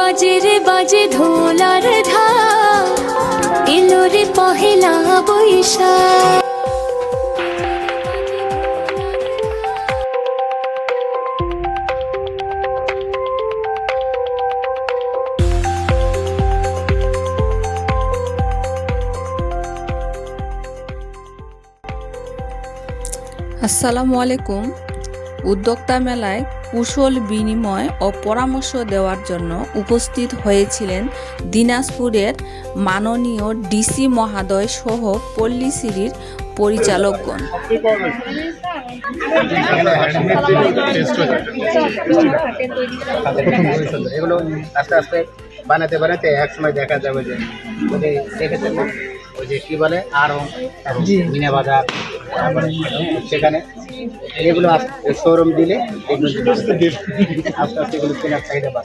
বাজে রে বাজে ঢোলার ঢাক, এলো রে পহেলা বৈশাখ। আসসালামু আলাইকুম। উদ্যোক্তা মেলায় কুশল বিনিময় ও পরামর্শ দেওয়ার জন্য উপস্থিত হয়েছিলেন দিনাজপুরের মাননীয় ডিসি মহোদয় সহ পল্লীশ্রীর পরিচালকগণ। এগুলো আস্তে আস্তে বানাতে বানাতে এক সময় দেখা যাবে যে দেখেছেন না ওই যে কি বলে আরো মিনা বাজার, সেখানে এগুলো শোরুম দিলে এগুলো আস্তে আস্তে এগুলো কেনার চাহিদা বাড়বে।